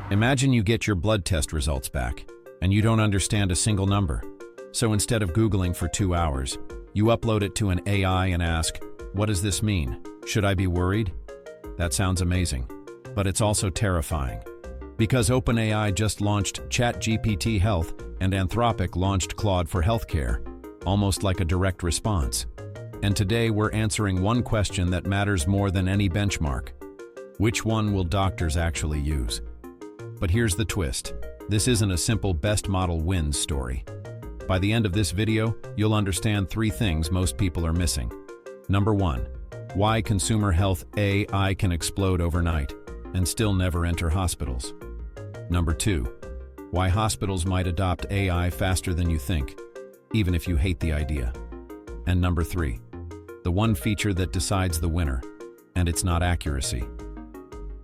Imagine you get your blood test results back, and you don't understand a single number. So instead of Googling for 2 hours, you upload it to an AI and ask, "What does this mean? Should I be worried?" That sounds amazing, but it's also terrifying. Because OpenAI just launched ChatGPT Health and Anthropic launched Claude for healthcare, almost like a direct response. And today we're answering one question that matters more than any benchmark. Which one will doctors actually use? But here's the twist. This isn't a simple best model wins story. By the end of this video, you'll understand 3 things most people are missing. Number 1, why consumer health AI can explode overnight and still never enter hospitals. Number 2, why hospitals might adopt AI faster than you think, even if you hate the idea. And number 3, the one feature that decides the winner, and it's not accuracy.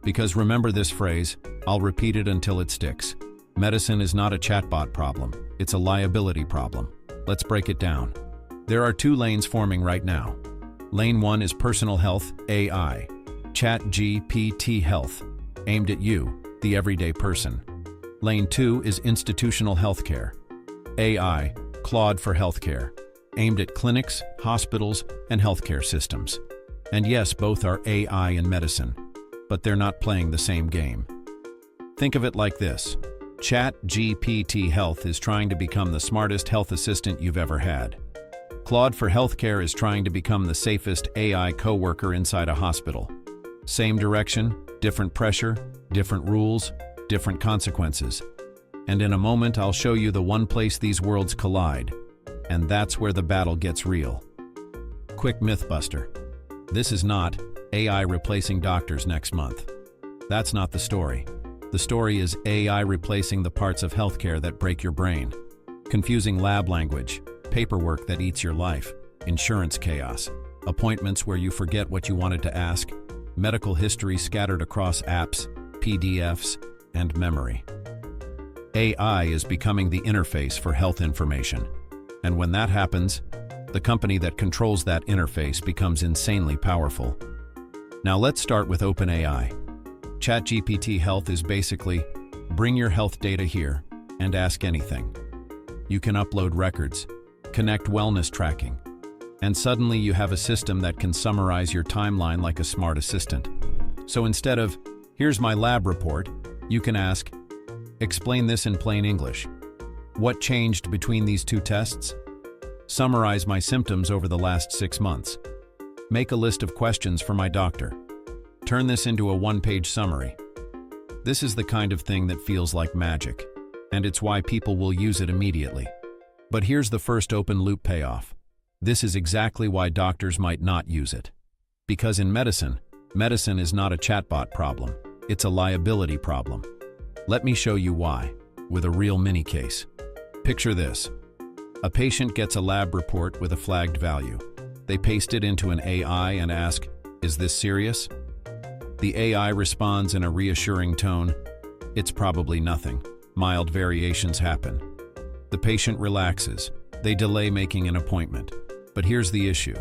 Because remember this phrase, I'll repeat it until it sticks. Medicine is not a chatbot problem, it's a liability problem. Let's break it down. There are 2 lanes forming right now. Lane 1 is personal health AI, ChatGPT Health, aimed at you, the everyday person. Lane 2 is institutional healthcare, AI, Claude for healthcare, aimed at clinics, hospitals, and healthcare systems. And yes, both are AI in medicine, but they're not playing the same game. Think of it like this. ChatGPT Health is trying to become the smartest health assistant you've ever had. Claude for healthcare is trying to become the safest AI coworker inside a hospital. Same direction, different pressure, different rules, different consequences. And in a moment, I'll show you the one place these worlds collide. And that's where the battle gets real. Quick mythbuster. This is not AI replacing doctors next month. That's not the story. The story is AI replacing the parts of healthcare that break your brain. Confusing lab language, paperwork that eats your life, insurance chaos, appointments where you forget what you wanted to ask, medical history scattered across apps, PDFs, and memory. AI is becoming the interface for health information. And when that happens, the company that controls that interface becomes insanely powerful. Now let's start with OpenAI. ChatGPT Health is basically, bring your health data here and ask anything. You can upload records, connect wellness tracking, and suddenly you have a system that can summarize your timeline like a smart assistant. So instead of, here's my lab report, you can ask, explain this in plain English. What changed between these 2 tests? Summarize my symptoms over the last 6 months. Make a list of questions for my doctor. Turn this into a 1-page summary. This is the kind of thing that feels like magic, and it's why people will use it immediately. But here's the first open-loop payoff. This is exactly why doctors might not use it. Because in medicine is not a chatbot problem, it's a liability problem. Let me show you why, with a real mini case. Picture this. A patient gets a lab report with a flagged value. They paste it into an AI and ask, is this serious? The AI responds in a reassuring tone, it's probably nothing. Mild variations happen. The patient relaxes. They delay making an appointment. But here's the issue.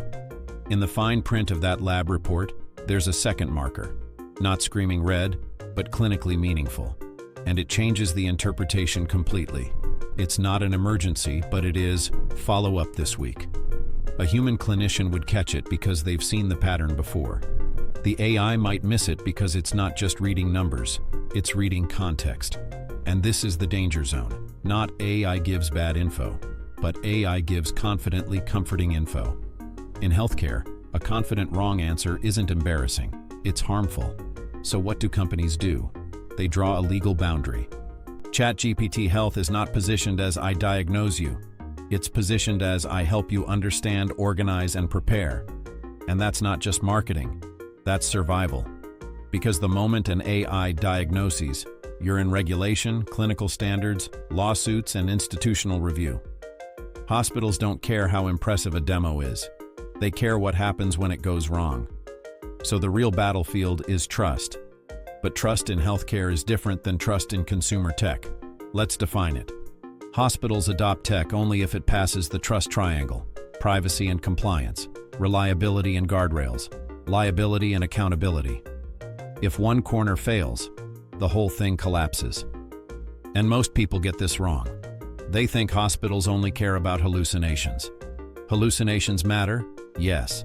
In the fine print of that lab report, there's a second marker. Not screaming red, but clinically meaningful. And it changes the interpretation completely. It's not an emergency, but it is follow up this week. A human clinician would catch it because they've seen the pattern before. The AI might miss it because it's not just reading numbers, it's reading context. And this is the danger zone. Not AI gives bad info, but AI gives confidently comforting info. In healthcare, a confident wrong answer isn't embarrassing, it's harmful. So what do companies do? They draw a legal boundary. ChatGPT Health is not positioned as I diagnose you. It's positioned as I help you understand, organize, and prepare. And that's not just marketing, that's survival. Because the moment an AI diagnoses, you're in regulation, clinical standards, lawsuits, and institutional review. Hospitals don't care how impressive a demo is. They care what happens when it goes wrong. So the real battlefield is trust. But trust in healthcare is different than trust in consumer tech. Let's define it. Hospitals adopt tech only if it passes the trust triangle: privacy and compliance, reliability and guardrails, liability and accountability. If one corner fails, the whole thing collapses. And most people get this wrong. They think hospitals only care about hallucinations. Hallucinations matter? Yes.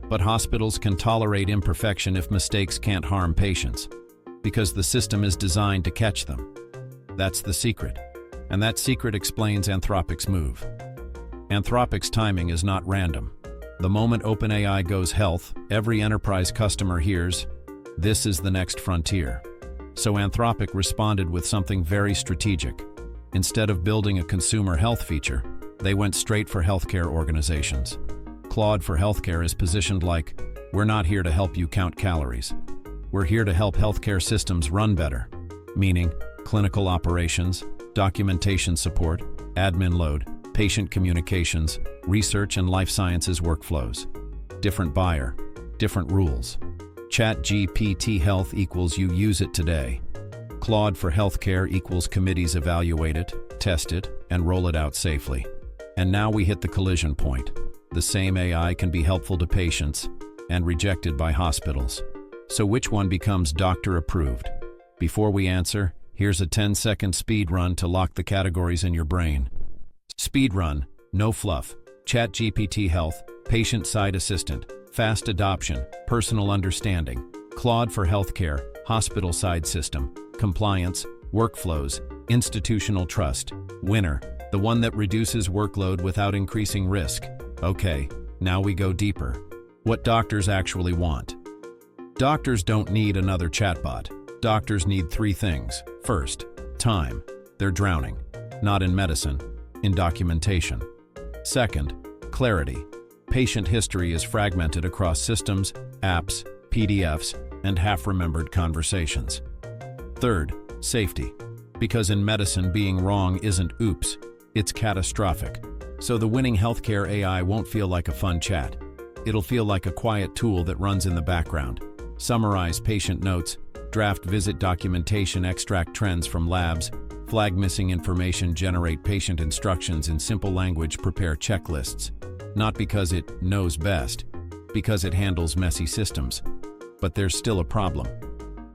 But hospitals can tolerate imperfection if mistakes can't harm patients, because the system is designed to catch them. That's the secret. And that secret explains Anthropic's move. Anthropic's timing is not random. The moment OpenAI goes health, every enterprise customer hears, "This is the next frontier." So Anthropic responded with something very strategic. Instead of building a consumer health feature, they went straight for healthcare organizations. Claude for healthcare is positioned like, "We're not here to help you count calories. We're here to help healthcare systems run better," meaning clinical operations, documentation support, admin load, patient communications, research and life sciences workflows. Different buyer, different rules. ChatGPT Health equals you use it today. Claude for healthcare equals committees evaluate it, test it, and roll it out safely. And now we hit the collision point. The same AI can be helpful to patients and rejected by hospitals. So which one becomes doctor approved? Before we answer, here's a 10-second speed run to lock the categories in your brain. Speed run, no fluff. ChatGPT Health, patient side assistant, fast adoption, personal understanding. Claude for healthcare, hospital side system, compliance, workflows, institutional trust. Winner, the one that reduces workload without increasing risk. Okay, now we go deeper. What doctors actually want. Doctors don't need another chatbot. Doctors need three things. First, time. They're drowning. Not in medicine, in documentation. Second, clarity. Patient history is fragmented across systems, apps, PDFs, and half-remembered conversations. Third, safety. Because in medicine, being wrong isn't oops, it's catastrophic. So the winning healthcare AI won't feel like a fun chat. It'll feel like a quiet tool that runs in the background. Summarize patient notes, draft visit documentation, extract trends from labs, flag missing information, generate patient instructions in simple language, prepare checklists. Not because it knows best, because it handles messy systems. But there's still a problem.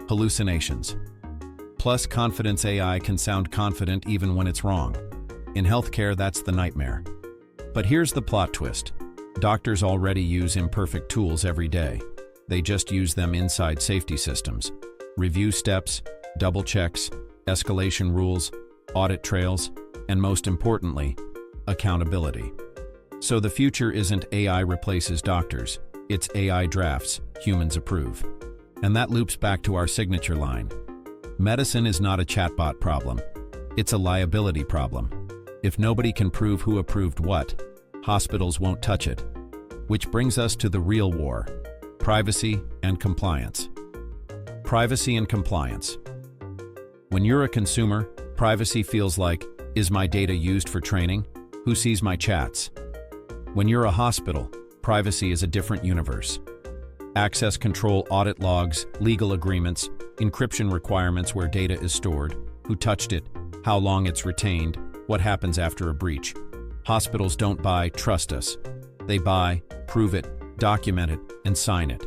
Hallucinations. Plus, confidence AI can sound confident even when it's wrong. In healthcare, that's the nightmare. But here's the plot twist. Doctors already use imperfect tools every day. They just use them inside safety systems. Review steps, double checks, escalation rules, audit trails, and most importantly, accountability. So the future isn't AI replaces doctors, it's AI drafts, humans approve. And that loops back to our signature line. Medicine is not a chatbot problem, it's a liability problem. If nobody can prove who approved what, hospitals won't touch it. Which brings us to the real war, privacy and compliance. Privacy and compliance. When you're a consumer, privacy feels like, is my data used for training? Who sees my chats? When you're a hospital, privacy is a different universe. Access control, audit logs, legal agreements, encryption requirements where data is stored, who touched it, how long it's retained, what happens after a breach. Hospitals don't buy, trust us. They buy, prove it, document it, and sign it.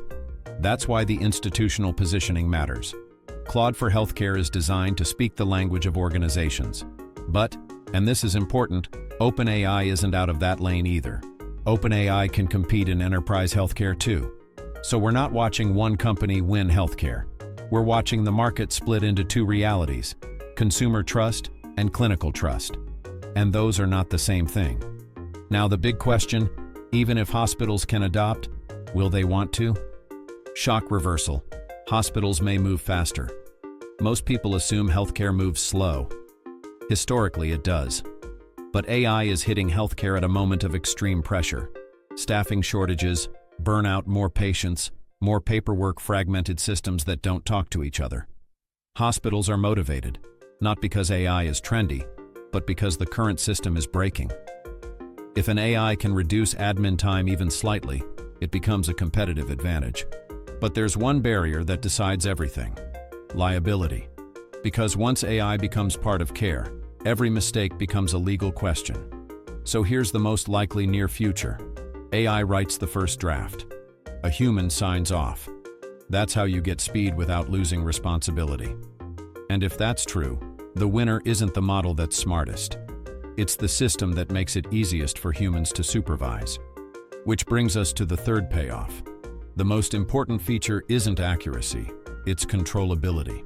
That's why the institutional positioning matters. Claude for healthcare is designed to speak the language of organizations. But, and this is important, OpenAI isn't out of that lane either. OpenAI can compete in enterprise healthcare too. So we're not watching one company win healthcare. We're watching the market split into two realities, consumer trust and clinical trust. And those are not the same thing. Now the big question, even if hospitals can adopt, will they want to? Shock reversal. Hospitals may move faster. Most people assume healthcare moves slow. Historically, it does. But AI is hitting healthcare at a moment of extreme pressure. Staffing shortages, burnout, more patients, more paperwork, fragmented systems that don't talk to each other. Hospitals are motivated, not because AI is trendy, but because the current system is breaking. If an AI can reduce admin time even slightly, it becomes a competitive advantage. But there's one barrier that decides everything: liability. Because once AI becomes part of care, every mistake becomes a legal question. So here's the most likely near future. AI writes the first draft. A human signs off. That's how you get speed without losing responsibility. And if that's true, the winner isn't the model that's smartest. It's the system that makes it easiest for humans to supervise. Which brings us to the third payoff. The most important feature isn't accuracy, it's controllability.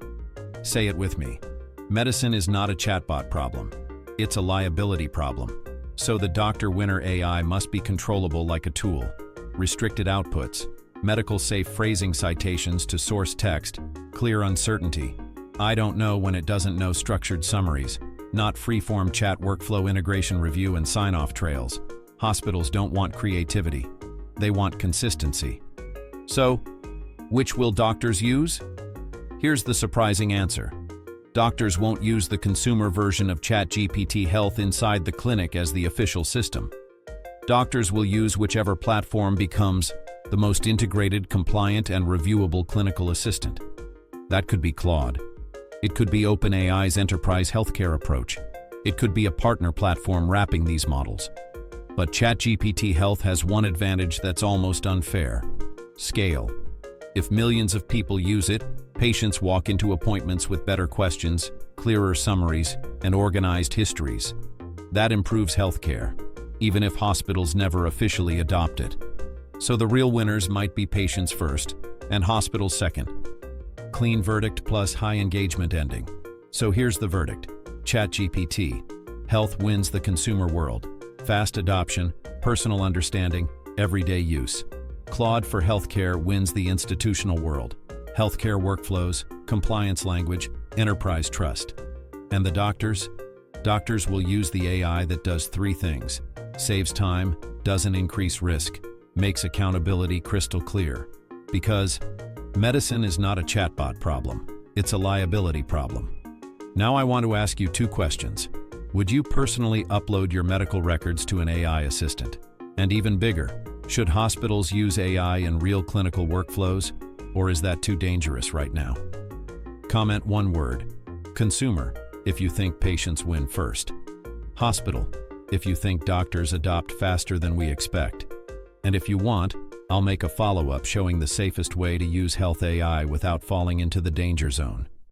Say it with me. Medicine is not a chatbot problem. It's a liability problem. So the doctor winner AI must be controllable like a tool. Restricted outputs, medical safe phrasing citations to source text, clear uncertainty. I don't know when it doesn't know structured summaries, not free-form chat workflow integration review and sign-off trails. Hospitals don't want creativity. They want consistency. So, which will doctors use? Here's the surprising answer. Doctors won't use the consumer version of ChatGPT Health inside the clinic as the official system. Doctors will use whichever platform becomes the most integrated, compliant, and reviewable clinical assistant. That could be Claude. It could be OpenAI's enterprise healthcare approach. It could be a partner platform wrapping these models. But ChatGPT Health has one advantage that's almost unfair: scale. If millions of people use it, patients walk into appointments with better questions, clearer summaries, and organized histories. That improves healthcare, even if hospitals never officially adopt it. So the real winners might be patients first, and hospitals second. Clean verdict plus high engagement ending. So here's the verdict. ChatGPT Health wins the consumer world. Fast adoption, personal understanding, everyday use. Claude for healthcare wins the institutional world. Healthcare workflows, compliance language, enterprise trust. And the doctors? Doctors will use the AI that does three things: saves time, doesn't increase risk, makes accountability crystal clear. Because medicine is not a chatbot problem, it's a liability problem. Now I want to ask you two questions. Would you personally upload your medical records to an AI assistant? And even bigger, should hospitals use AI in real clinical workflows, or is that too dangerous right now? Comment one word: consumer, if you think patients win first. Hospital, if you think doctors adopt faster than we expect. And if you want, I'll make a follow-up showing the safest way to use health AI without falling into the danger zone.